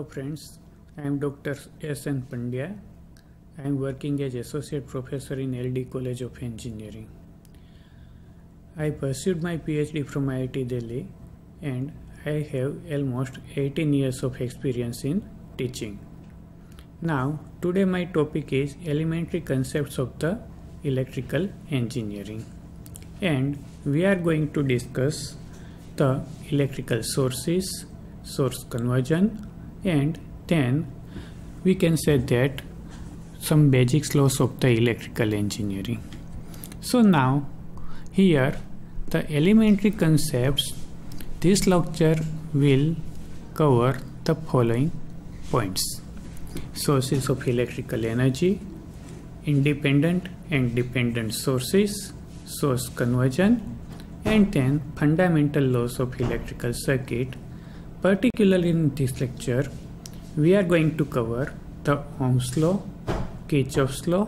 Hello friends, I am Dr. S.N. Pandya. I am working as Associate Professor in LD College of Engineering. I pursued my PhD from IIT Delhi and I have almost 18 years of experience in teaching. Now, today my topic is elementary concepts of the electrical engineering. And we are going to discuss the electrical sources, source conversion, and then we can say that some basic laws of the electrical engineering. So now here the elementary concepts, this lecture will cover the following points: sources of electrical energy, independent and dependent sources, source conversion, and then fundamental laws of electrical circuit. Particularly in this lecture, we are going to cover the Ohm's law, Kirchhoff's law,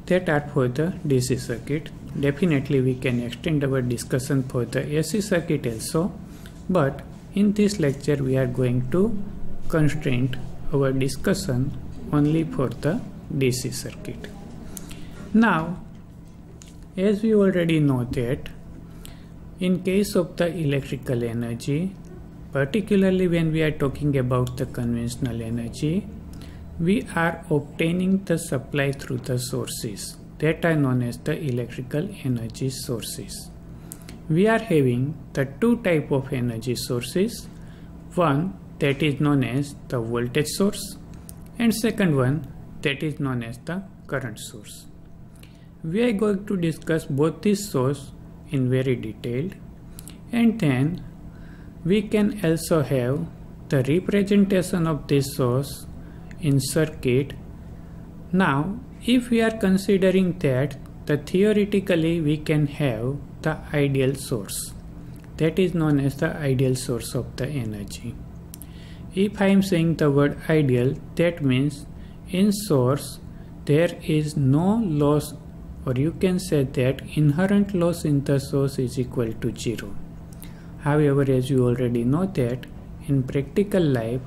that are for the DC circuit. Definitely we can extend our discussion for the AC circuit also, but in this lecture we are going to constrain our discussion only for the DC circuit. Now, as we already know that in case of the electrical energy, particularly when we are talking about the conventional energy, we are obtaining the supply through the sources that are known as the electrical energy sources. We are having the two types of energy sources, one that is known as the voltage source and second one that is known as the current source. We are going to discuss both these sources in very detailed, and then we can also have the representation of this source in circuit. Now, if we are considering that theoretically we can have the ideal source, that is known as the ideal source of the energy. If I am saying the word ideal, that means in source there is no loss, or you can say that inherent loss in the source is equal to 0. However, as you already know that in practical life,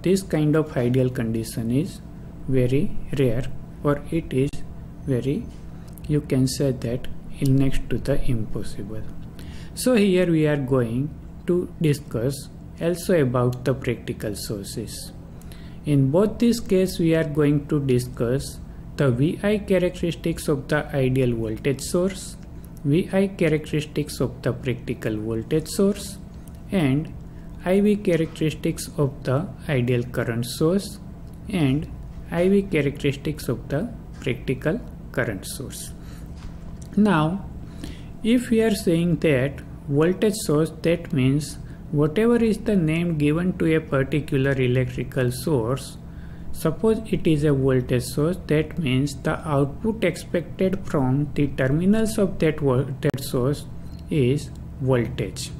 this kind of ideal condition is very rare, or it is very, you can say that, next to the impossible. So here we are going to discuss also about the practical sources. In both these cases, we are going to discuss the VI characteristics of the ideal voltage source, VI characteristics of the practical voltage source, and IV characteristics of the ideal current source and IV characteristics of the practical current source. Now, if we are saying that voltage source, that means whatever is the name given to a particular electrical source. Suppose it is a voltage source, that means the output expected from the terminals of that source is voltage.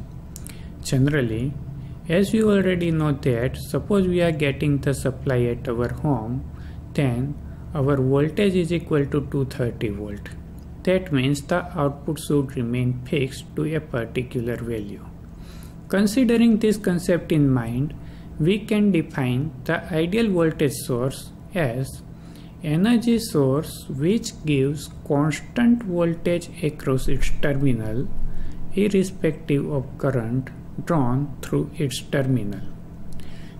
Generally, as you already know that, suppose we are getting the supply at our home, then our voltage is equal to 230 volt. That means the output should remain fixed to a particular value. Considering this concept in mind, we can define the ideal voltage source as energy source which gives constant voltage across its terminal irrespective of current drawn through its terminal.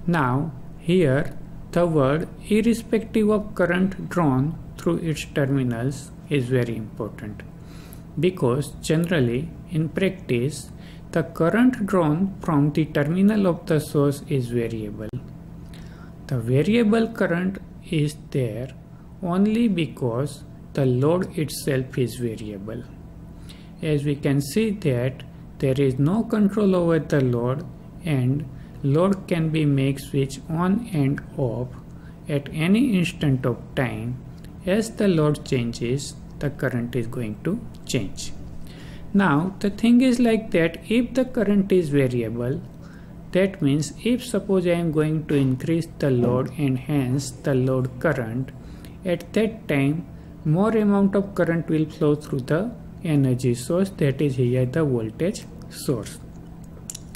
Now here the word irrespective of current drawn through its terminals is very important, because generally in practice the current drawn from the terminal of the source is variable. The variable current is there only because the load itself is variable. As we can see that there is no control over the load, and load can be made switch on and off at any instant of time. As the load changes, the current is going to change. Now the thing is like that, if the current is variable, that means if suppose I am going to increase the load and hence the load current, at that time more amount of current will flow through the energy source, that is here the voltage source.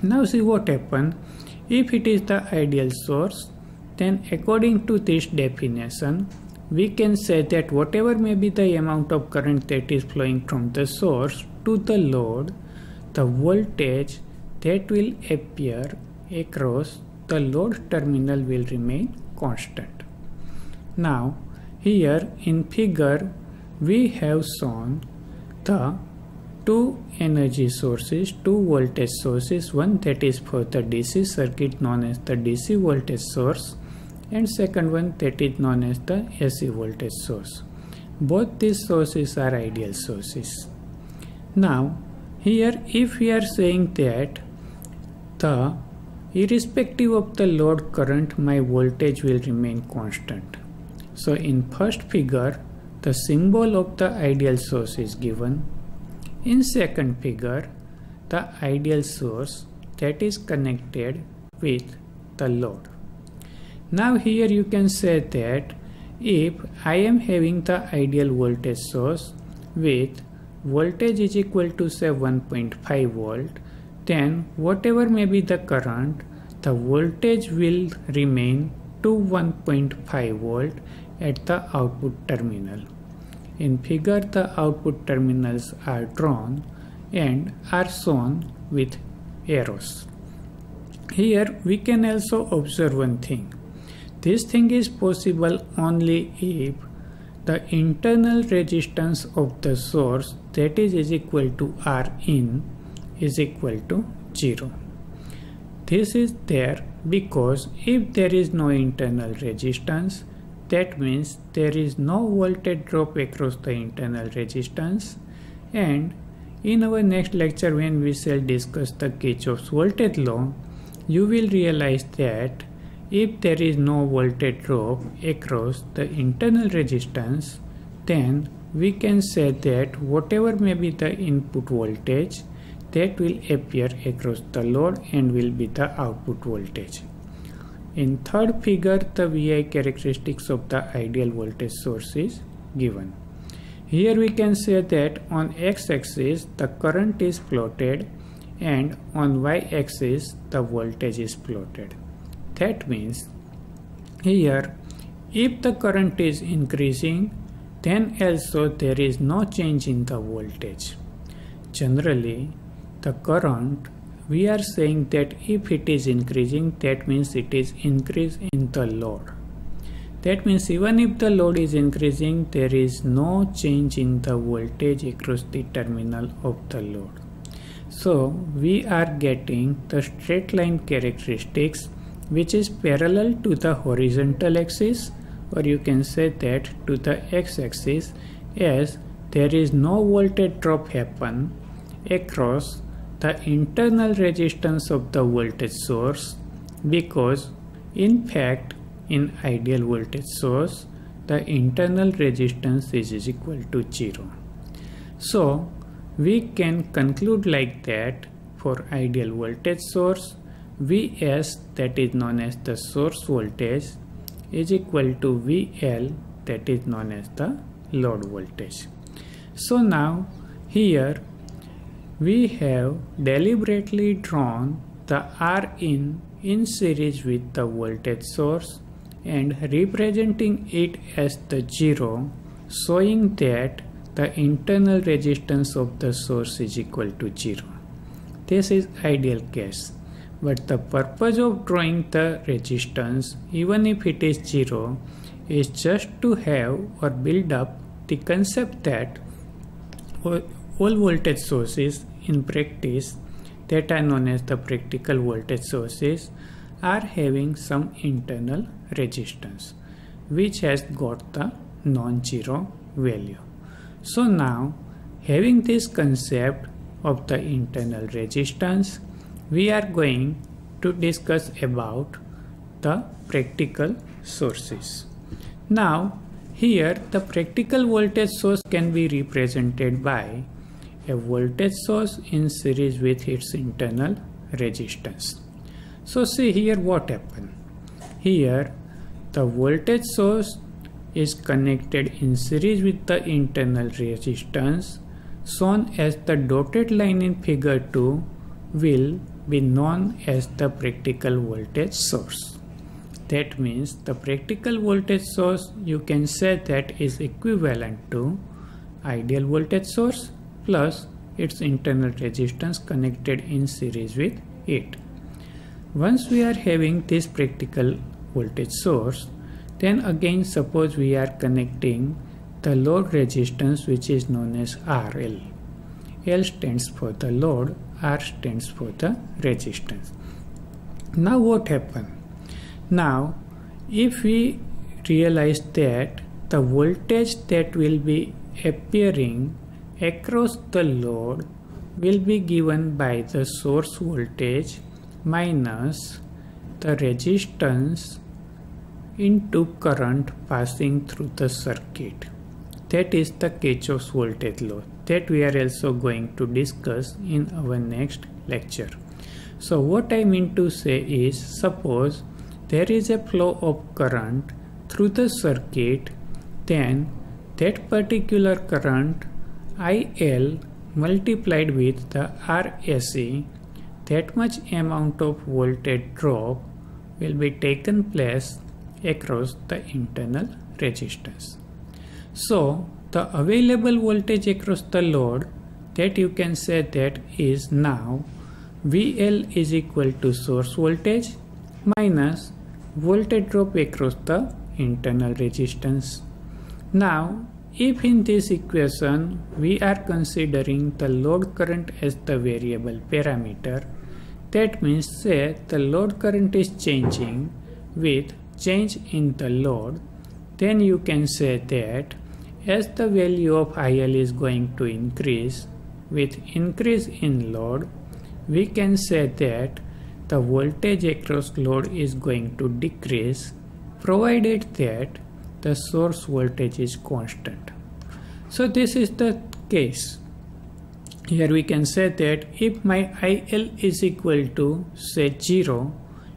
Now see what happens If it is the ideal source, then according to this definition, we can say that whatever may be the amount of current that is flowing from the source to the load, the voltage that will appear across the load terminal will remain constant. Now, here in figure, we have shown the two energy sources, two voltage sources, one that is for the DC circuit known as the DC voltage source, and second one that is known as the AC voltage source. Both these sources are ideal sources. Now, here if we are saying that irrespective of the load current, my voltage will remain constant. So in first figure, the symbol of the ideal source is given. In second figure, the ideal source that is connected with the load. Now here you can say that if I am having the ideal voltage source with voltage is equal to say 1.5 volt, then whatever may be the current, the voltage will remain to 1.5 volt at the output terminal. In figure, the output terminals are drawn and are shown with arrows. Here we can also observe one thing. This thing is possible only if the internal resistance of the source, that is equal to R in, is equal to 0. This is there because if there is no internal resistance, that means there is no voltage drop across the internal resistance, and in our next lecture when we shall discuss the Kirchhoff's voltage law, you will realize that if there is no voltage drop across the internal resistance, then we can say that whatever may be the input voltage, that will appear across the load and will be the output voltage. In third figure, the VI characteristics of the ideal voltage source is given. Here we can say that on x-axis the current is plotted and on y-axis the voltage is plotted. That means here if the current is increasing, then also there is no change in the voltage. Generally, the current, we are saying that if it is increasing, that means it is increase in the load. That means even if the load is increasing, there is no change in the voltage across the terminal of the load. So we are getting the straight line characteristics which is parallel to the horizontal axis, or you can say that to the x-axis, as there is no voltage drop happen across the internal resistance of the voltage source, because in fact in ideal voltage source the internal resistance is equal to 0. So we can conclude like that for ideal voltage source, Vs, that is known as the source voltage, is equal to VL, that is known as the load voltage. So now here we have deliberately drawn the Rin in series with the voltage source and representing it as the 0, showing that the internal resistance of the source is equal to 0. This is ideal case. But the purpose of drawing the resistance, even if it is 0, is just to have or build up the concept that all voltage sources in practice that are known as the practical voltage sources are having some internal resistance which has got the non-zero value. So now, having this concept of the internal resistance, we are going to discuss about the practical sources. Now here the practical voltage source can be represented by a voltage source in series with its internal resistance. So see here what happened. Here the voltage source is connected in series with the internal resistance shown as the dotted line in figure 2 will be known as the practical voltage source. That means the practical voltage source, you can say that is equivalent to ideal voltage source plus its internal resistance connected in series with it. Once we are having this practical voltage source, then again suppose we are connecting the load resistance, which is known as RL. L stands for the load, R stands for the resistance. Now what happens? Now if we realize that the voltage that will be appearing across the load will be given by the source voltage minus the resistance into current passing through the circuit. That is the Kirchhoff's voltage law that we are also going to discuss in our next lecture. So what I mean to say is, suppose there is a flow of current through the circuit, then that particular current IL multiplied with the RAC, that much amount of voltage drop will be taken place across the internal resistance. So the available voltage across the load, that you can say that is now VL is equal to source voltage minus voltage drop across the internal resistance. Now if in this equation we are considering the load current as the variable parameter, that means say the load current is changing with change in the load, then you can say that as the value of IL is going to increase with increase in load, we can say that the voltage across load is going to decrease provided that the source voltage is constant. So this is the case. Here we can say that if my IL is equal to say 0,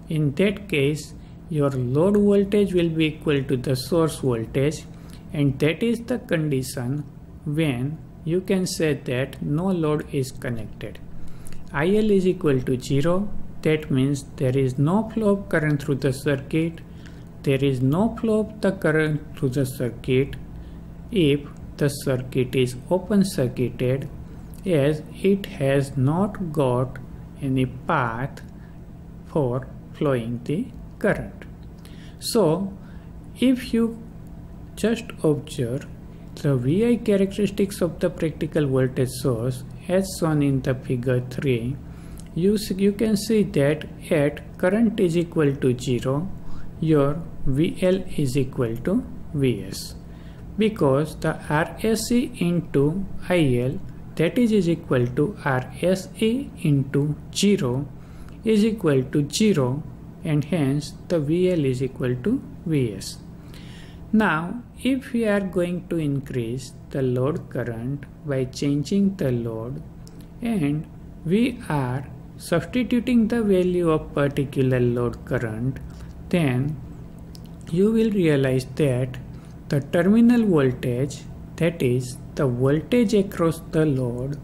in that case your load voltage will be equal to the source voltage, and that is the condition when you can say that no load is connected. IL is equal to 0, that means there is no flow of current through the circuit. There is no flow of the current through the circuit if the circuit is open circuited, as it has not got any path for flowing the current. So if you just observe the VI characteristics of the practical voltage source as shown in the figure 3, you can see that at current is equal to 0, your VL is equal to Vs, because the RAC into IL, that is equal to RSA into 0 is equal to 0, and hence the VL is equal to Vs. Now if we are going to increase the load current by changing the load, and we are substituting the value of particular load current, then you will realize that the terminal voltage, that is the voltage across the load,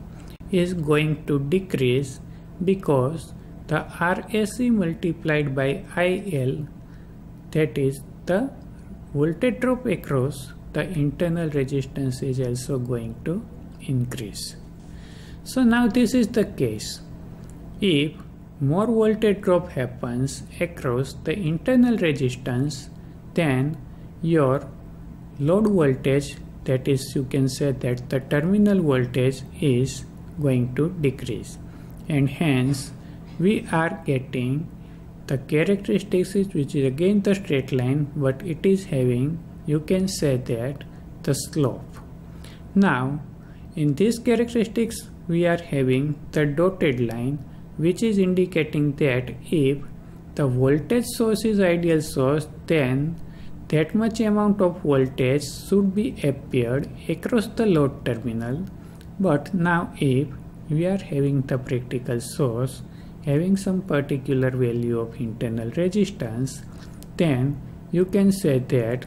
is going to decrease because the RAC multiplied by IL, that is the voltage drop across the internal resistance, is also going to increase. So now this is the case. If more voltage drop happens across the internal resistance, then your load voltage, that is you can say that the terminal voltage is going to decrease, and hence we are getting the characteristics which is again the straight line, but it is having, you can say that, the slope. Now in these characteristics we are having the dotted line, which is indicating that if the voltage source is ideal source, then that much amount of voltage should be appeared across the load terminal. But now if we are having the practical source having some particular value of internal resistance, then you can say that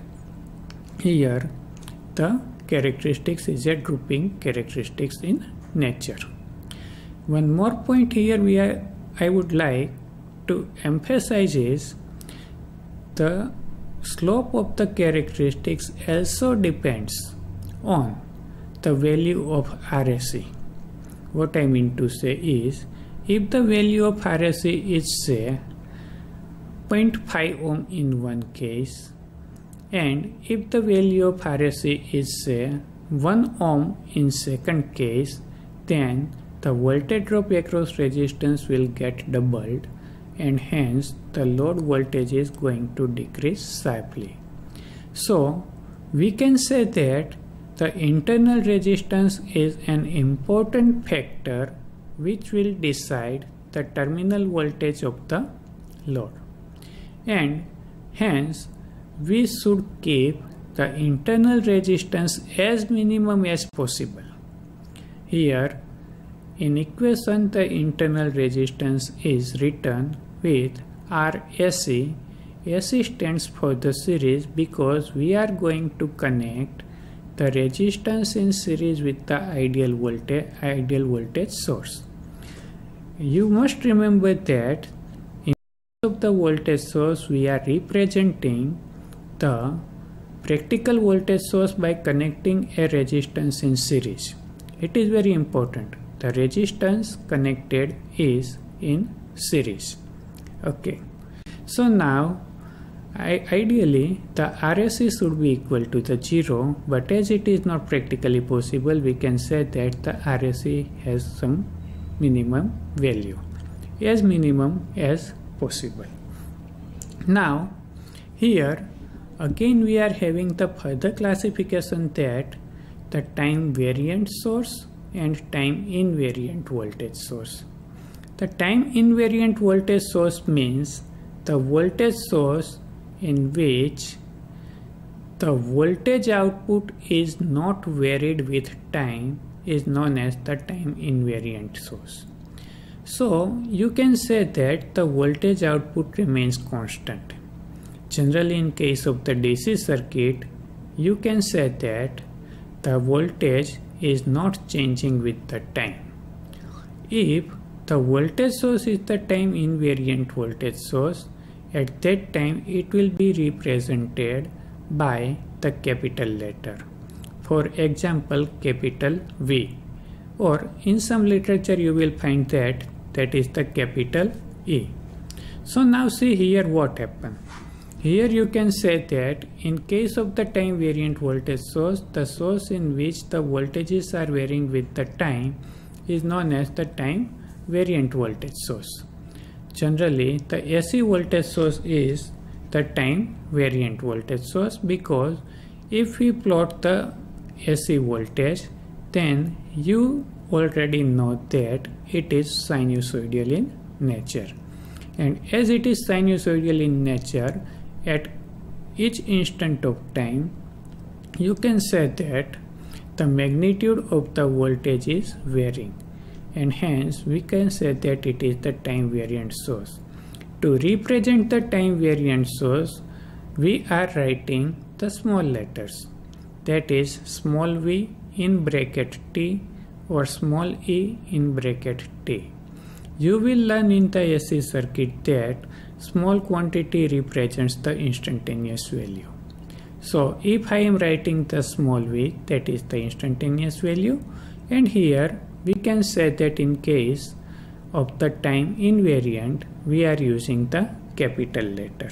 here the characteristics is a drooping characteristics in nature. One more point here I would like to emphasize is the slope of the characteristics also depends on the value of RSE. What I mean to say is, if the value of RSE is say 0.5 ohm in one case, and if the value of RSE is say 1 ohm in second case, then the voltage drop across resistance will get doubled, and hence the load voltage is going to decrease sharply. So we can say that the internal resistance is an important factor which will decide the terminal voltage of the load, and hence we should keep the internal resistance as minimum as possible. Here in equation the internal resistance is written with RSE. SE stands for the series because we are going to connect the resistance in series with the ideal voltage source. You must remember that in case of the voltage source we are representing the practical voltage source by connecting a resistance in series. It is very important. The resistance connected is in series. Okay. So now ideally the RSE should be equal to the 0, but as it is not practically possible, we can say that the RSE has some minimum value, as minimum as possible. Now here again we are having the further classification that the time variant source and time invariant voltage source. The time invariant voltage source means the voltage source in which the voltage output is not varied with time is known as the time invariant source. So you can say that the voltage output remains constant. Generally in case of the DC circuit, you can say that the voltage is not changing with the time. If the voltage source is the time invariant voltage source, at that time it will be represented by the capital letter. For example, capital V, or in some literature you will find that is the capital E. So now see here what happened. Here you can say that in case of the time variant voltage source, the source in which the voltages are varying with the time is known as the time variant voltage source. Generally the AC voltage source is the time variant voltage source, because if we plot the AC voltage, then you already know that it is sinusoidal in nature, and as it is sinusoidal in nature, at each instant of time you can say that the magnitude of the voltage is varying, and hence we can say that it is the time variant source. To represent the time variant source, we are writing the small letters, that is small v in bracket t or small e in bracket t. You will learn in the AC circuit that small quantity represents the instantaneous value. So if I am writing the small v, that is the instantaneous value, and here we can say that in case of the time invariant we are using the capital letter.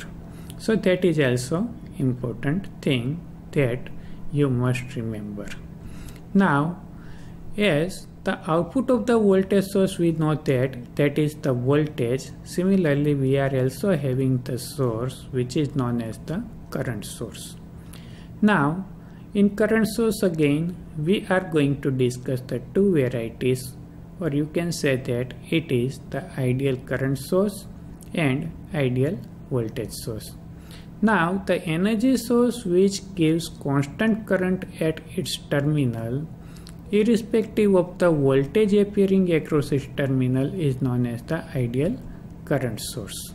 So that is also important thing that you must remember. Now as the output of the voltage source we know that is the voltage, similarly we are also having the source which is known as the current source. Now in current source again we are going to discuss the two varieties, or you can say that it is the ideal current source and ideal voltage source. Now the energy source which gives constant current at its terminal irrespective of the voltage appearing across its terminal is known as the ideal current source.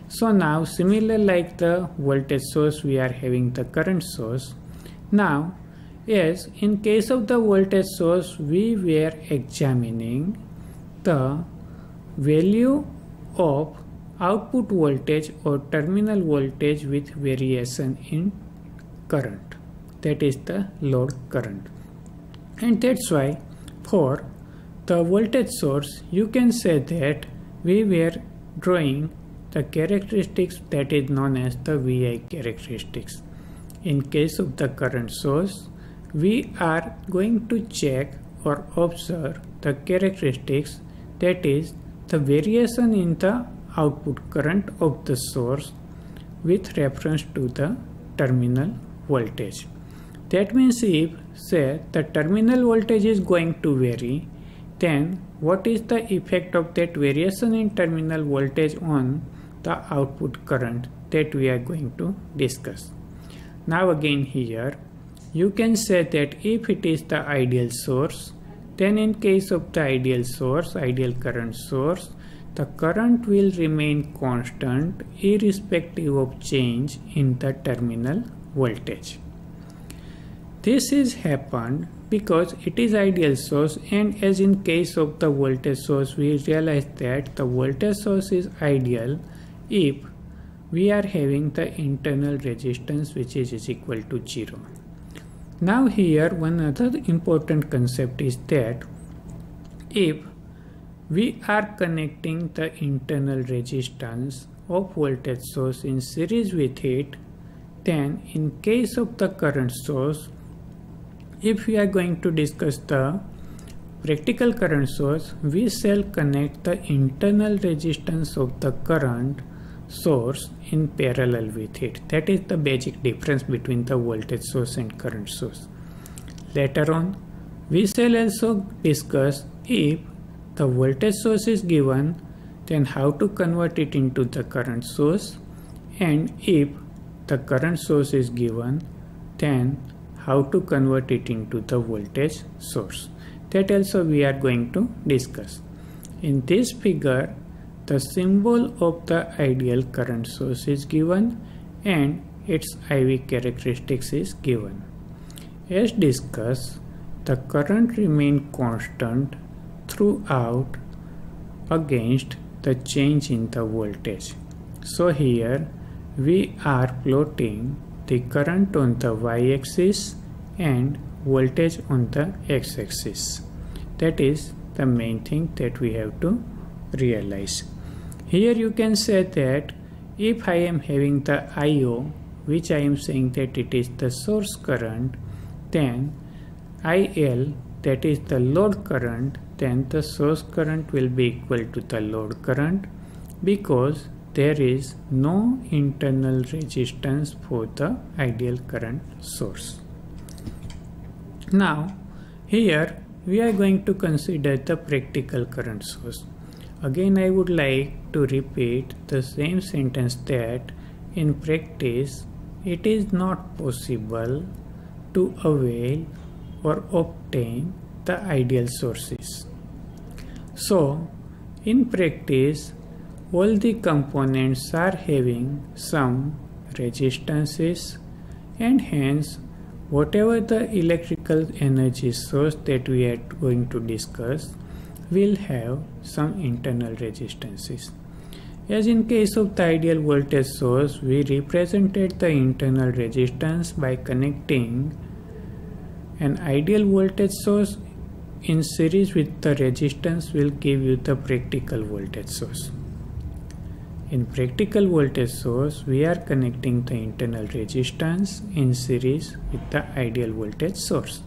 So now similar like the voltage source we are having the current source. Now yes, in case of the voltage source we were examining the value of output voltage or terminal voltage with variation in current, that is the load current. And that's why for the voltage source you can say that we were drawing the characteristics that is known as the VI characteristics. In case of the current source, we are going to check or observe the characteristics, that is the variation in the output current of the source with reference to the terminal voltage. That means if say the terminal voltage is going to vary, then what is the effect of that variation in terminal voltage on the output current, that we are going to discuss. Now again here you can say that if it is the ideal source, then in case of the ideal source, ideal current source, the current will remain constant irrespective of change in the terminal voltage. This is happened because it is ideal source, and as in case of the voltage source we realize that the voltage source is ideal if we are having the internal resistance which is equal to 0. Now here one other important concept is that if we are connecting the internal resistance of voltage source in series with it, then in case of the current source, if we are going to discuss the practical current source, we shall connect the internal resistance of the current source in parallel with it. That is the basic difference between the voltage source and current source. Later on, we shall also discuss if the voltage source is given, then how to convert it into the current source, and if the current source is given, then how to convert it into the voltage source. That also we are going to discuss. In this figure, the symbol of the ideal current source is given and its IV characteristics is given. As discussed, the current remains constant throughout against the change in the voltage. So here we are plotting the current on the y-axis and voltage on the x-axis. That is the main thing that we have to realize. Here you can say that if I am having the IO, which I am saying that it is the source current, then IL, that is the load current, then the source current will be equal to the load current because there is no internal resistance for the ideal current source. Now here we are going to consider the practical current source. Again I would like to repeat the same sentence that in practice it is not possible to avail or obtain the ideal sources. So in practice all the components are having some resistances, and hence whatever the electrical energy source that we are going to discuss will have some internal resistances. As in case of the ideal voltage source, we represented the internal resistance by connecting an ideal voltage source in series with the resistance will give you the practical voltage source. In practical voltage source, we are connecting the internal resistance in series with the ideal voltage source.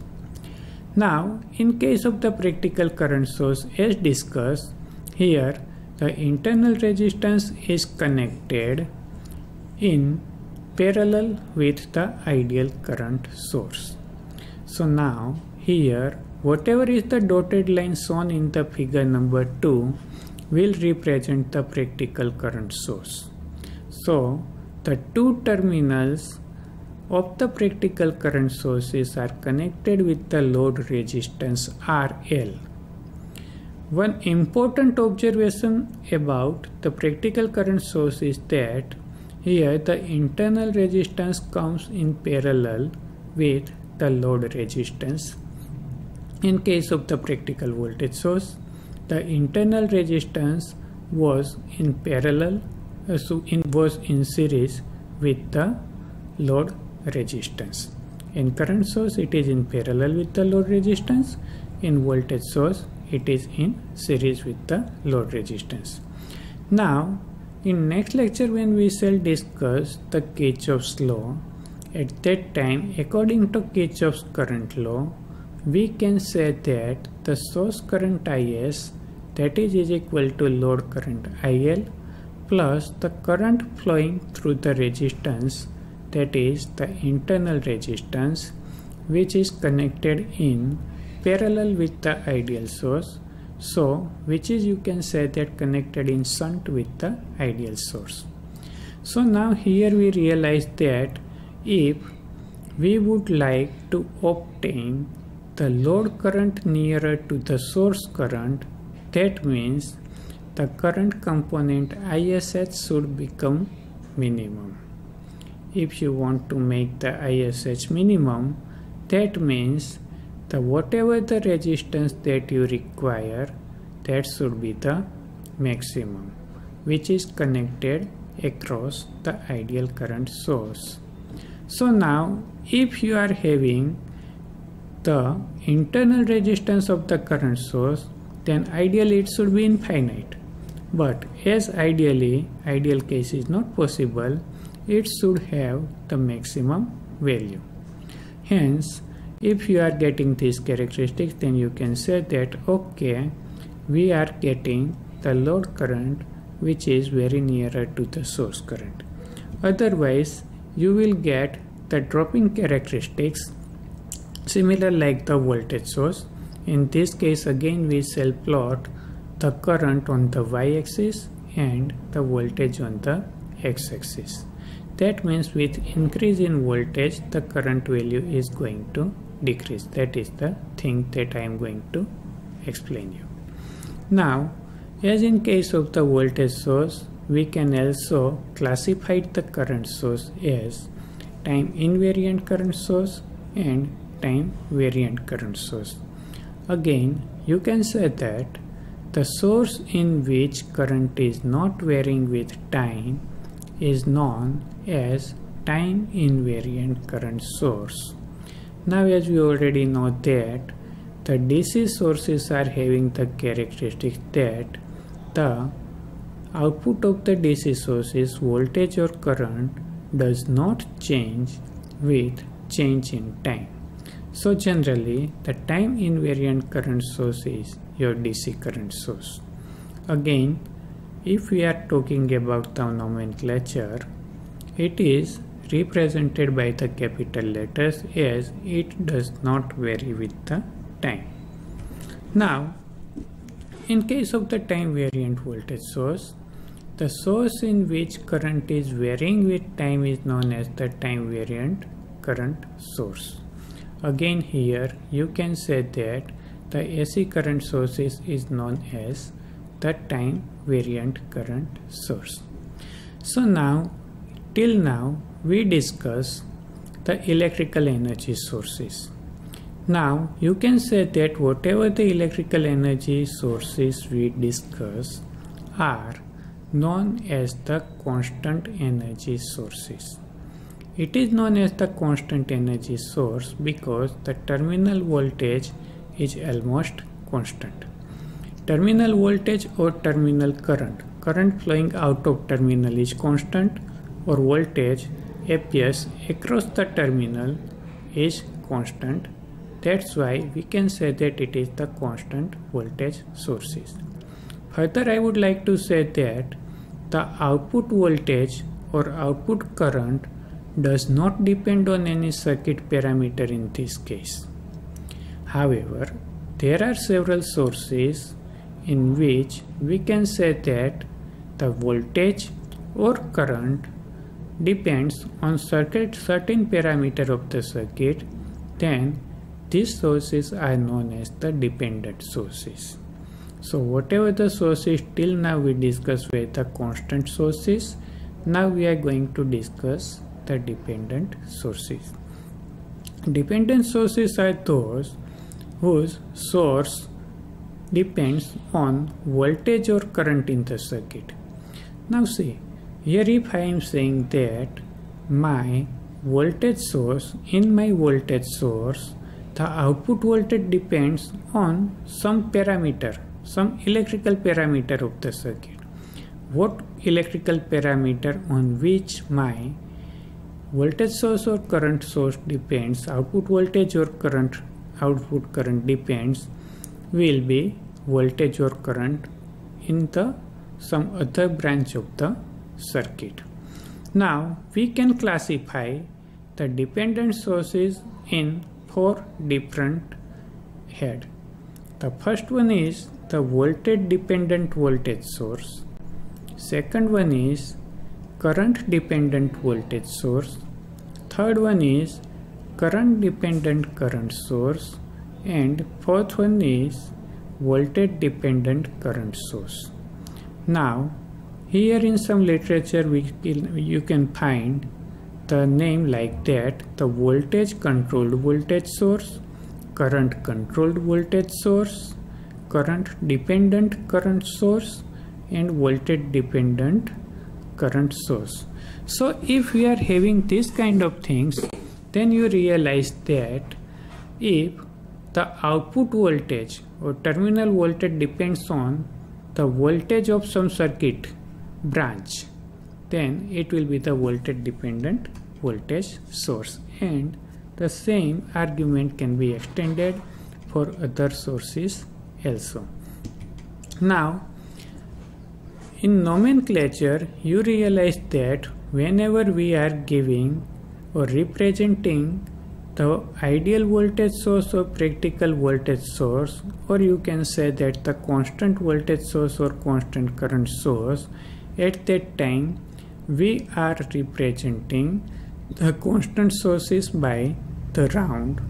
Now, in case of the practical current source as discussed, here the internal resistance is connected in parallel with the ideal current source. So now here whatever is the dotted line shown in the figure number 2 will represent the practical current source. So the two terminals of the practical current sources are connected with the load resistance RL. One important observation about the practical current source is that here the internal resistance comes in parallel with the load resistance. In case of the practical voltage source, the internal resistance was in parallel, was in series with the load resistance. In current source it is in parallel with the load resistance. In voltage source it is in series with the load resistance. Now in next lecture when we shall discuss the Kirchhoff's law, at that time according to Kirchhoff's current law we can say that the source current Is, that is equal to load current IL plus the current flowing through the resistance, that is the internal resistance, which is connected in parallel with the ideal source. So which is, you can say that, connected in shunt with the ideal source. So now here we realize that if we would like to obtain the load current nearer to the source current, that means the current component ISH should become minimum. If you want to make the ISH minimum, that means the whatever the resistance that you require, that should be the maximum, which is connected across the ideal current source. So now if you are having the internal resistance of the current source, then ideally it should be infinite. But as ideal case is not possible, it should have the maximum value. Hence, if you are getting these characteristics, then you can say that okay, we are getting the load current which is very nearer to the source current. Otherwise, you will get the dropping characteristics similar like the voltage source. In this case again we shall plot the current on the y-axis and the voltage on the x-axis. That means with increase in voltage the current value is going to decrease. That is the thing that I am going to explain you. Now, as in case of the voltage source, we can also classify the current source as time invariant current source and time variant current source. Again, you can say that the source in which current is not varying with time is known as time invariant current source. Now as we already know that the DC sources are having the characteristic that the output of the DC sources voltage or current does not change with change in time. So generally the time invariant current source is your DC current source. Again, if we are talking about the nomenclature, it is represented by the capital letters as it does not vary with the time. Now, in case of the time variant voltage source, the source in which current is varying with time is known as the time variant current source. Again here you can say that the AC current source is known as the time variant current source. So now, till now we discuss the electrical energy sources. Now you can say that whatever the electrical energy sources we discuss are known as the constant energy sources. It is known as the constant energy source because the terminal voltage is almost constant. Terminal voltage or terminal current flowing out of terminal is constant, or voltage appears across the terminal is constant. That's why we can say that it is the constant voltage sources. Further, I would like to say that the output voltage or output current does not depend on any circuit parameter in this case. However, there are several sources in which we can say that the voltage or current depends on certain parameter of the circuit. Then these sources are known as the dependent sources. So whatever the sources till now we discussed were the constant sources. Now we are going to discuss the dependent sources. Dependent sources are those whose source depends on voltage or current in the circuit. Now see, here if I am saying that my voltage source, in my voltage source, the output voltage depends on some parameter, some electrical parameter of the circuit. What electrical parameter on which my voltage source or current source depends, output voltage or current, output current depends, will be voltage or current in the some other branch of the circuit. Now we can classify the dependent sources in 4 different heads. The first one is the voltage dependent voltage source. Second one is current dependent voltage source. Third one is current dependent current source. And fourth one is voltage dependent current source. Now here in some literature you can find the name like that: the voltage controlled voltage source, current controlled voltage source, current dependent current source, and voltage dependent current source. So if we are having this kind of things, then you realize that if the output voltage or terminal voltage depends on the voltage of some circuit branch, then it will be the voltage dependent voltage source, and the same argument can be extended for other sources also. Now in nomenclature you realize that whenever we are giving or representing the ideal voltage source or practical voltage source, or you can say that the constant voltage source or constant current source, at that time we are representing the constant sources by the round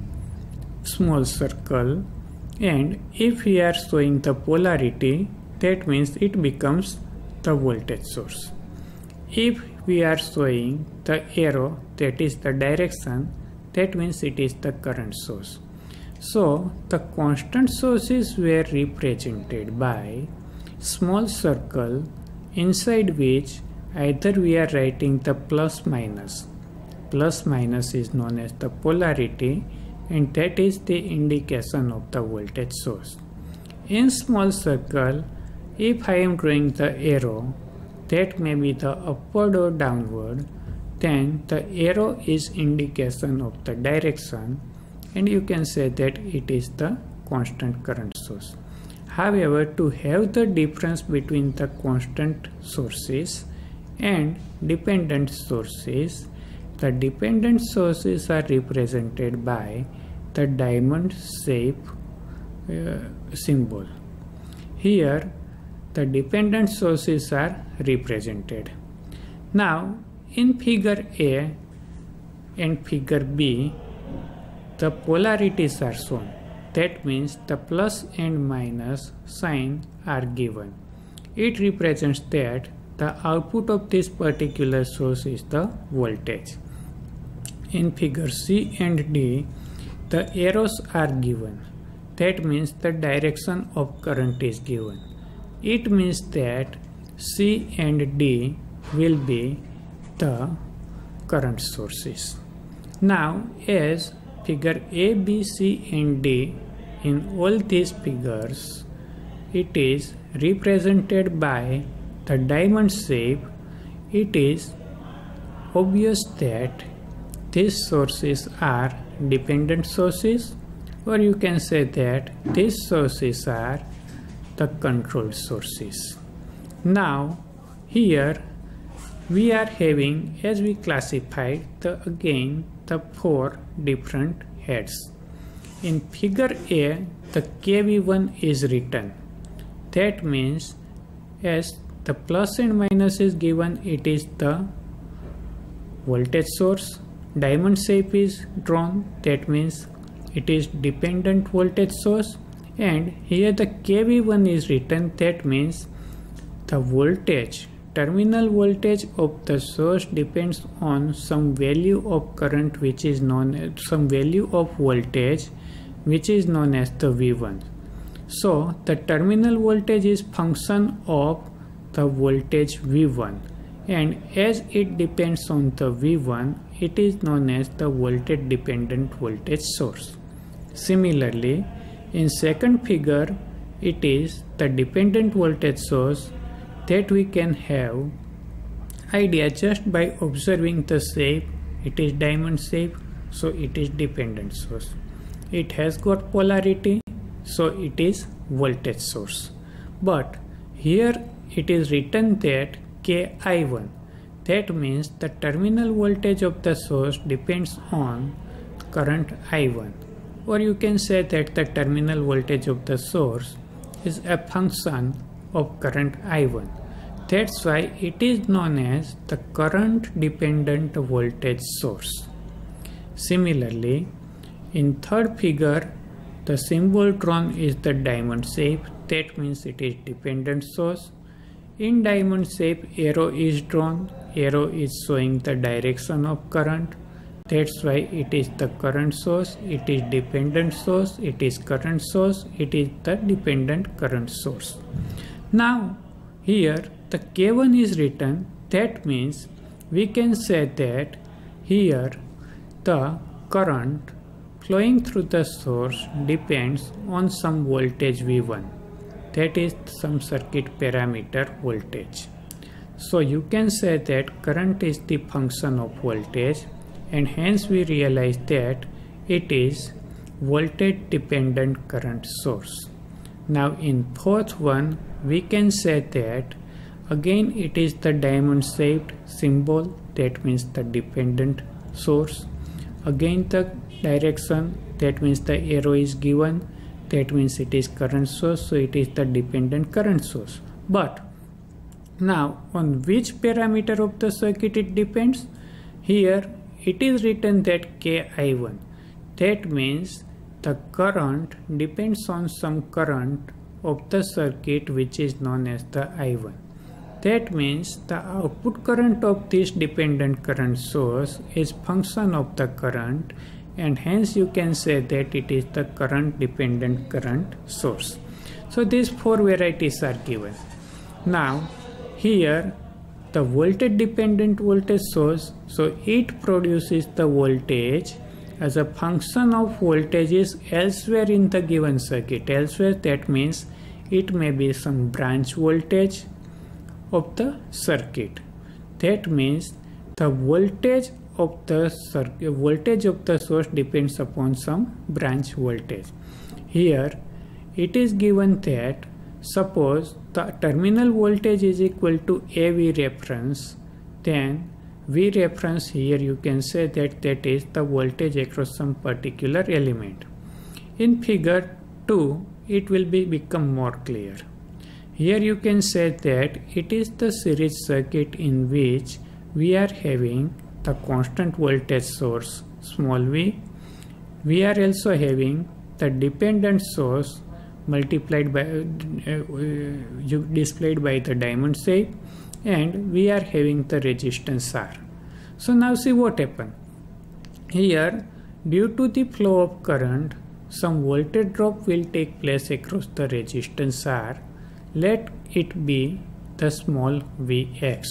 small circle, and if we are showing the polarity, that means it becomes the voltage source. If we are showing the arrow, that is the direction, that means it is the current source. So the constant sources were represented by small circle, inside which either we are writing the plus minus. Plus minus is known as the polarity, and that is the indication of the voltage source. In small circle, if I am drawing the arrow, that may be the upward or downward, then the arrow is indication of the direction, and you can say that it is the constant current source. However, to have the difference between the constant sources and dependent sources, the dependent sources are represented by the diamond shape symbol. Here the dependent sources are represented. Now in figure A and figure B, the polarities are shown. That means the plus and minus sign are given. It represents that the output of this particular source is the voltage. In figure C and D, the arrows are given. That means the direction of current is given. It means that C and D will be the current sources. Now as figure A, B, C and D, in all these figures, it is represented by the diamond shape. It is obvious that these sources are dependent sources, or you can say that these sources are the controlled sources. Now here we are having, as we classified, again the 4 different heads. In figure A, the KV1 is written. That means as the plus and minus is given, it is the voltage source. Diamond shape is drawn. That means it is dependent voltage source. And here the KV1 is written. That means the voltage, terminal voltage of the source depends on some value of current, which is known as some value of voltage, which is known as the V1. So the terminal voltage is function of the voltage V1, and as it depends on the V1, it is known as the voltage dependent voltage source. Similarly, in second figure, it is the dependent voltage source that we can have idea just by observing the shape. It is diamond shape, so it is dependent source. It has got polarity, so it is voltage source. But here it is written that Ki1, that means the terminal voltage of the source depends on current I1, or you can say that the terminal voltage of the source is a function of current I1. That's why it is known as the current dependent voltage source. Similarly, in third figure, the symbol drawn is the diamond shape, that means it is dependent source. In diamond shape, arrow is drawn, arrow is showing the direction of current. That's why it is the current source, it is dependent source, it is current source, it is the dependent current source. Now, here the K1 is written, that means we can say that here the current flowing through the source depends on some voltage V1, that is some circuit parameter voltage. So you can say that current is the function of voltage, and hence we realize that it is voltage dependent current source. Now in fourth one, we can say that again it is the diamond shaped symbol, that means the dependent source. Again the direction, that means the arrow is given, that means it is current source, so it is the dependent current source. But now on which parameter of the circuit it depends? Here it is written that Ki1, that means the current depends on some current of the circuit which is known as the I1. That means the output current of this dependent current source is function of the current, and hence you can say that it is the current dependent current source. So these four varieties are given. Now here the voltage dependent voltage source, so it produces the voltage as a function of voltages elsewhere in the given circuit. Elsewhere, that means it may be some branch voltage of the circuit. That means the voltage of the source depends upon some branch voltage. Here it is given that suppose the terminal voltage is equal to AV reference, then V reference here you can say that is the voltage across some particular element. In figure 2 it will become more clear. Here you can say that it is the series circuit in which we are having the constant voltage source small v. We are also having the dependent source multiplied by displayed by the diamond shape, and we are having the resistance R. So now see what happened. Here due to the flow of current, some voltage drop will take place across the resistance R. Let it be the small Vx.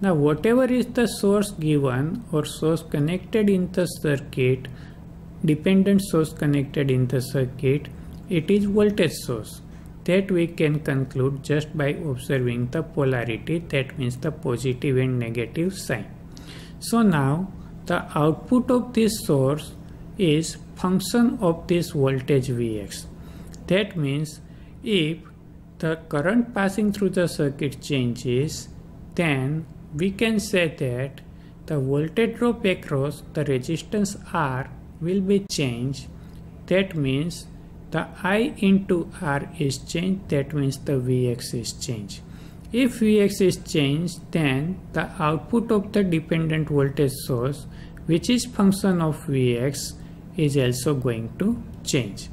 Now whatever is the source given or source connected in the circuit, dependent source connected in the circuit, it is voltage source. That we can conclude just by observing the polarity, that means the positive and negative sign. So now the output of this source is function of this voltage Vx. That means if the current passing through the circuit changes, then we can say that the voltage drop across the resistance R will be changed. That means the I into R is changed, that means the Vx is changed. If Vx is changed, then the output of the dependent voltage source, which is function of Vx, is also going to change.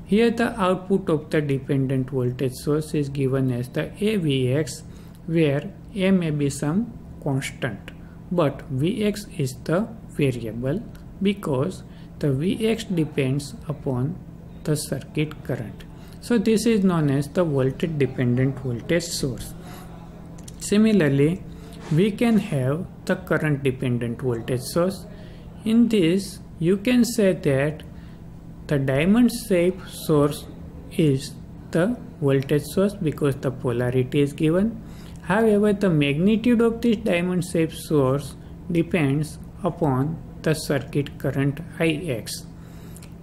Here the output of the dependent voltage source is given as the AVx, where A may be some constant, but Vx is the variable because the Vx depends upon the circuit current. So this is known as the voltage dependent voltage source. Similarly, we can have the current dependent voltage source. In this, you can say that the diamond shaped source is the voltage source because the polarity is given. However, the magnitude of this diamond shaped source depends upon the circuit current Ix,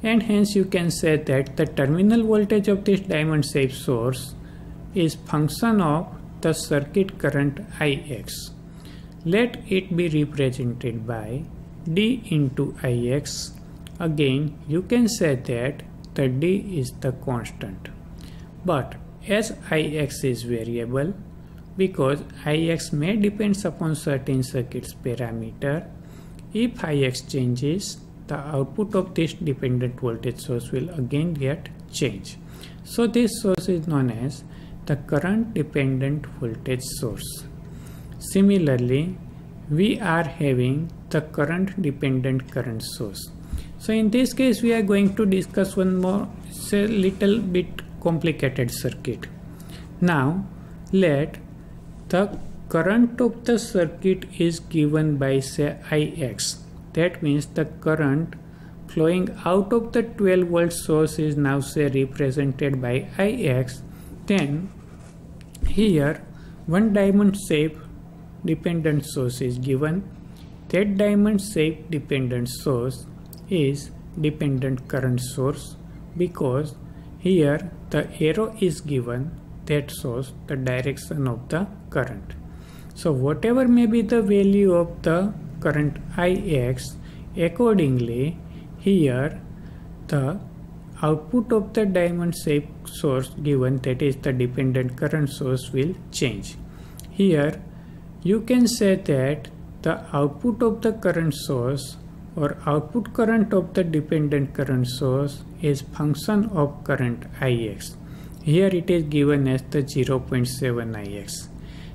and hence you can say that the terminal voltage of this diamond shaped source is function of the circuit current Ix. Let it be represented by D into Ix. Again, you can say that the D is the constant, but as Ix is variable, because Ix may depend upon certain circuit's parameter, if Ix changes, the output of this dependent voltage source will again get changed. So this source is known as the current dependent voltage source. Similarly, we are having the current dependent current source. So in this case, we are going to discuss one more little bit complicated circuit. Now, let the current of the circuit is given by say Ix. That means the current flowing out of the 12 volt source is now say represented by Ix. Then here one diamond shape dependent source is given. That diamond shape dependent source is dependent current source because here the arrow is given that shows the direction of the current. So whatever may be the value of the current Ix, accordingly here the output of the diamond shaped source given, that is the dependent current source, will change. Here you can say that the output of the current source or output current of the dependent current source is function of current Ix. Here it is given as the 0.7 Ix.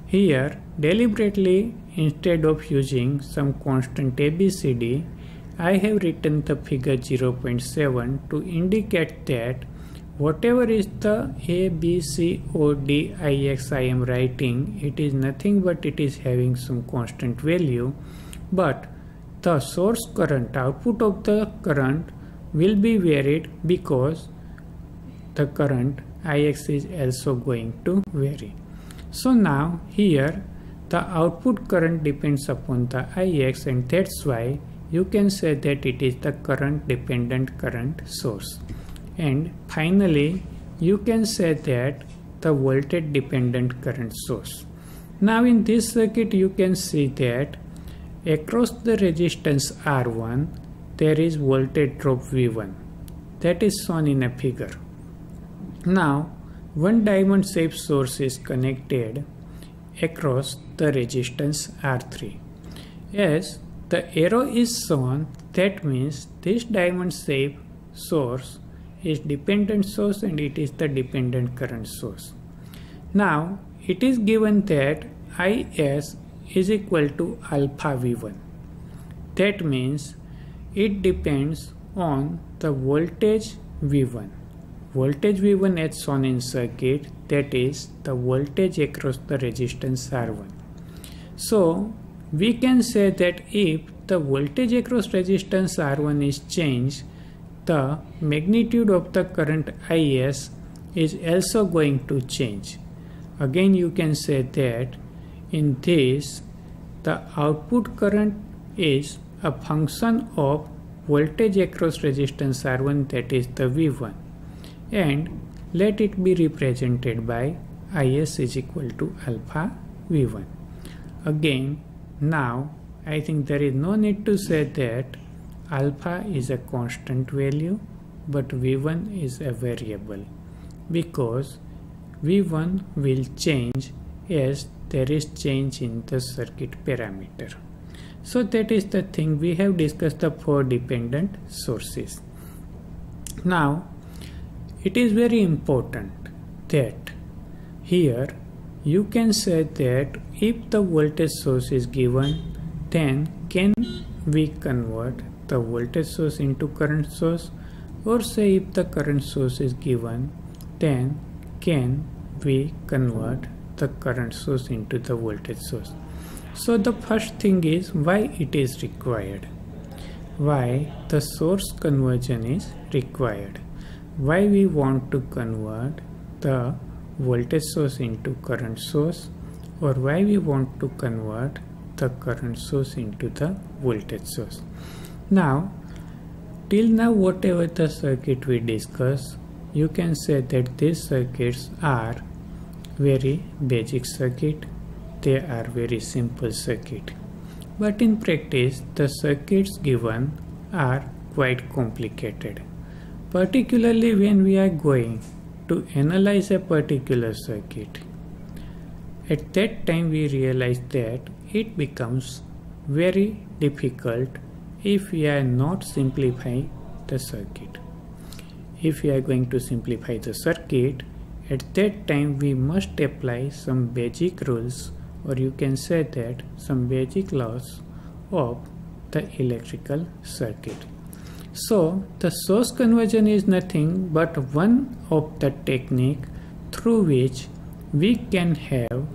Here deliberately, instead of using some constant ABCD, I have written the figure 0.7 to indicate that whatever is the A, B, C, O, D, Ix I am writing, it is nothing but it is having some constant value, but the source current, output of the current, will be varied because the current Ix is also going to vary. So now here the output current depends upon the Ix, and that's why you can say that it is the current dependent current source. And finally you can say that the voltage dependent current source. Now in this circuit you can see that across the resistance R1 there is voltage drop V1, that is shown in a figure. Now one diamond shaped source is connected across the resistance R3. As the arrow is shown, that means this diamond shaped source is dependent source and it is the dependent current source. Now it is given that Is is equal to alpha V1. That means it depends on the voltage V1. Voltage V1 as shown in circuit, that is the voltage across the resistance R1. So we can say that if the voltage across resistance R1 is changed, the magnitude of the current Is is also going to change. Again you can say that in this the output current is a function of voltage across resistance R1, that is the V1, and let it be represented by Is is equal to alpha V1. Again, now I think there is no need to say that alpha is a constant value but V1 is a variable, because V1 will change as there is change in the circuit parameter. So that is the thing. We have discussed the 4 dependent sources. Now it is very important that here you can say that if the voltage source is given, then can we convert the voltage source into current source, or say if the current source is given, then can we convert the current source into the voltage source? So the first thing is why it is required. Why the source conversion is required. Why we want to convert the voltage source into current source, or why we want to convert the current source into the voltage source. Now, till now whatever the circuit we discuss, you can say that these circuits are very basic circuit, they are very simple circuit. But in practice, the circuits given are quite complicated. Particularly when we are going to analyze a particular circuit. At that time we realize that it becomes very difficult if we are not simplifying the circuit. If we are going to simplify the circuit, at that time we must apply some basic rules, or you can say that some basic laws of the electrical circuit. So the source conversion is nothing but one of the technique through which we can have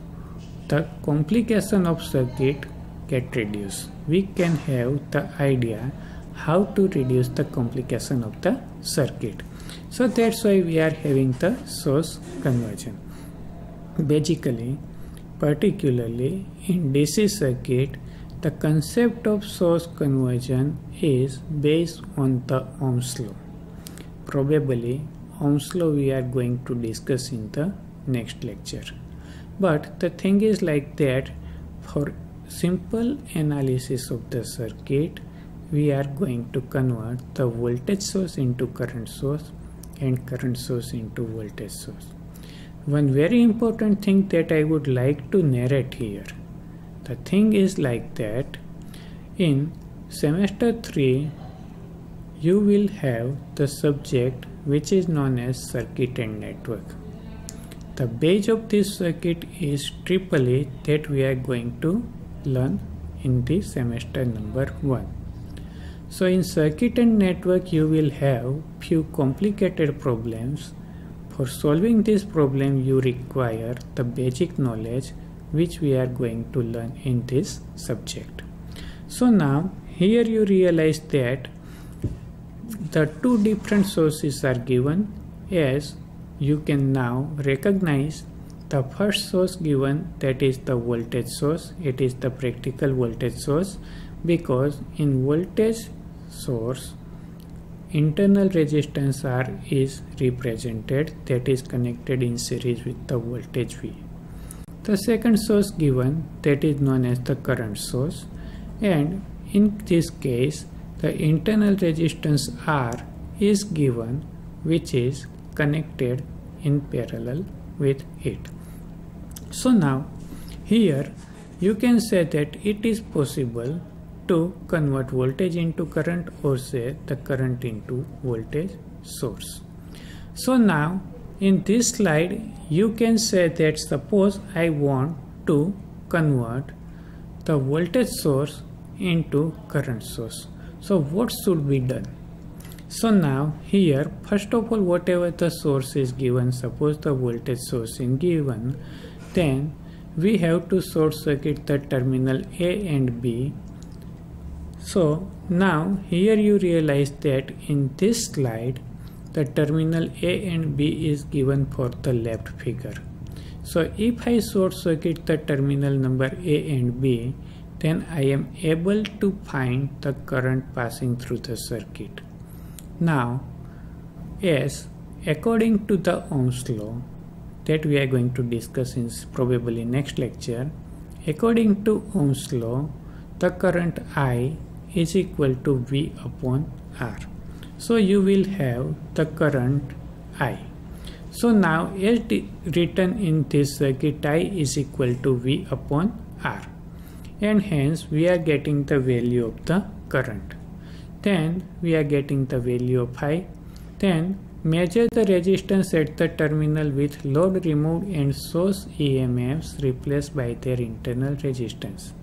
the complication of circuit get reduced. We can have the idea how to reduce the complication of the circuit. So that's why we are having the source conversion. Basically, particularly in DC circuit, the concept of source conversion is based on the Ohm's law. Probably Ohm's law we are going to discuss in the next lecture. But the thing is like that, for simple analysis of the circuit, we are going to convert the voltage source into current source and current source into voltage source. One very important thing that I would like to narrate here. The thing is like that, in semester 3, you will have the subject which is known as circuit and network. The base of this circuit is AAA that we are going to learn in the semester number 1. So in circuit and network you will have few complicated problems. For solving this problem you require the basic knowledge which we are going to learn in this subject. So now here you realize that the two different sources are given, as you can now recognize the first source given, that is the voltage source. It is the practical voltage source, because in voltage source internal resistance R is represented, that is connected in series with the voltage V. The second source given, that is known as the current source, and in this case the internal resistance R is given, which is connected in parallel with it. So now here you can say that it is possible to convert voltage into current, or say the current into voltage source. So now in this slide you can say that suppose I want to convert the voltage source into current source. So what should be done? So now here first of all, whatever the source is given, suppose the voltage source is given, then we have to short circuit the terminal A and B. So now here you realize that in this slide the terminal A and B is given for the left figure. So if I short circuit the terminal number A and B, then I am able to find the current passing through the circuit. Now, as according to the Ohm's law that we are going to discuss in probably next lecture, according to Ohm's law, the current I is equal to V upon R. So you will have the current I. So now as written in this circuit, I is equal to V upon R, and hence we are getting the value of the current. Then we are getting the value of I. Then measure the resistance at the terminal with load removed and source EMFs replaced by their internal resistance.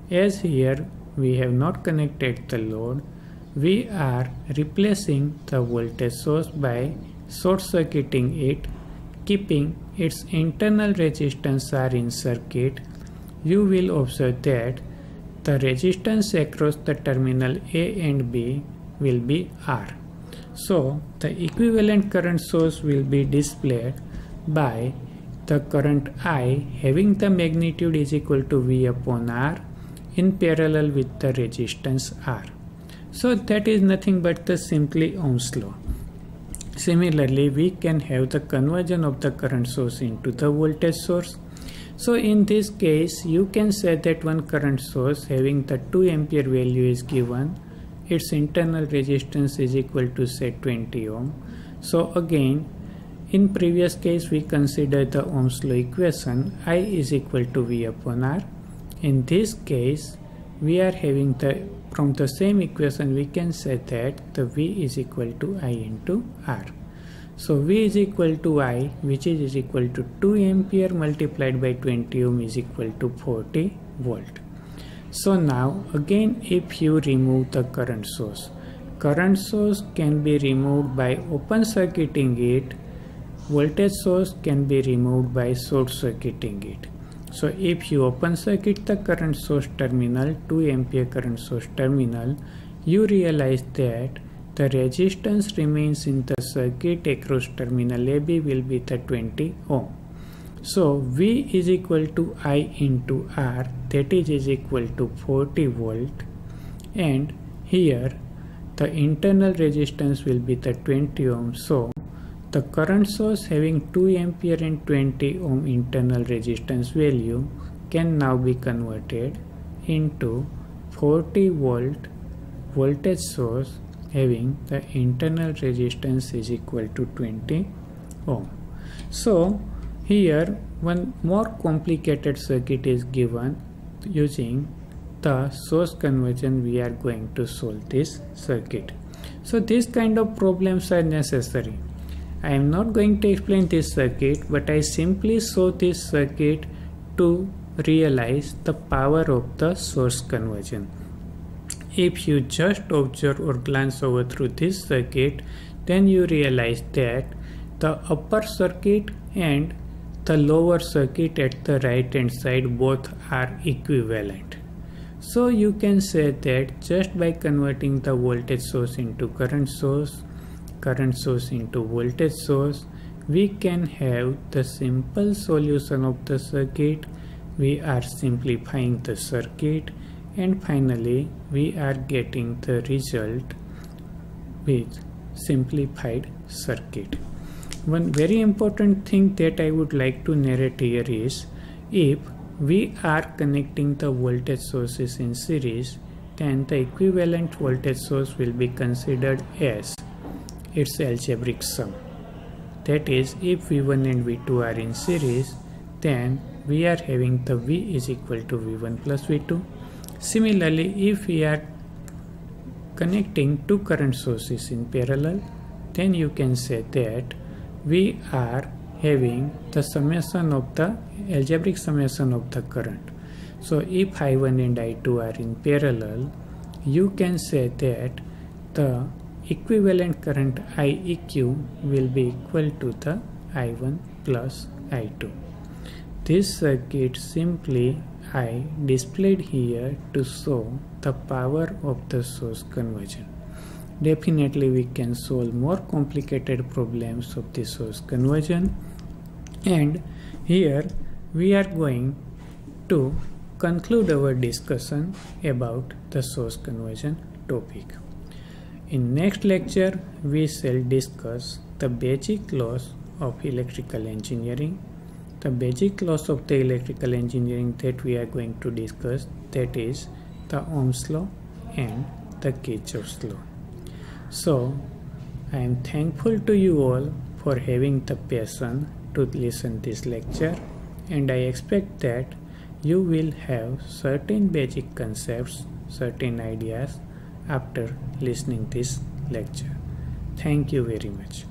As here we have not connected the load, we are replacing the voltage source by short circuiting it, keeping its internal resistance R in circuit, you will observe that the resistance across the terminal A and B will be R. So the equivalent current source will be displayed by the current I having the magnitude is equal to V upon R in parallel with the resistance R. So that is nothing but the simply Ohm's law. Similarly, we can have the conversion of the current source into the voltage source. So in this case, you can say that one current source having the 2 ampere value is given. Its internal resistance is equal to say 20 ohm. So again, in previous case we considered the Ohm's law equation I is equal to V upon R. In this case, we are having from the same equation we can say that the V is equal to I into R. So V is equal to I, which is equal to 2 ampere multiplied by 20 ohm is equal to 40 volt. So now again, if you remove the current source can be removed by open circuiting it. Voltage source can be removed by short circuiting it. So if you open circuit the current source terminal, 2 ampere current source terminal, you realize that the resistance remains in the circuit across terminal AB will be the 20 ohm. So V is equal to I into R, that is equal to 40 volt, and here the internal resistance will be the 20 ohm. So the current source having 2 ampere and 20 ohm internal resistance value can now be converted into 40 volt voltage source having the internal resistance is equal to 20 ohm. So here one more complicated circuit is given. Using the source conversion we are going to solve this circuit. So this kind of problems are necessary. I am not going to explain this circuit, but I simply show this circuit to realize the power of the source conversion. If you just observe or glance over through this circuit, then you realize that the upper circuit and the lower circuit at the right hand side both are equivalent. So you can say that just by converting the voltage source into current source into voltage source, we can have the simple solution of the circuit. We are simplifying the circuit and finally we are getting the result with simplified circuit. One very important thing that I would like to narrate here is, if we are connecting the voltage sources in series, then the equivalent voltage source will be considered as its algebraic sum. That is, if V1 and V2 are in series, then we are having the V is equal to V1 plus V2. Similarly, if we are connecting two current sources in parallel, then you can say that we are having the summation of the algebraic summation of the current. So if I1 and I2 are in parallel, you can say that the equivalent current IEQ will be equal to the I1 plus I2. This circuit simply I displayed here to show the power of the source conversion. Definitely we can solve more complicated problems of the source conversion, and here we are going to conclude our discussion about the source conversion topic. In next lecture we shall discuss the basic laws of electrical engineering. The basic laws of the electrical engineering that we are going to discuss, that is the Ohm's law and the Kirchhoff's law. So I am thankful to you all for having the patience to listen this lecture, and I expect that you will have certain basic concepts, certain ideas after listening this lecture. Thank you very much.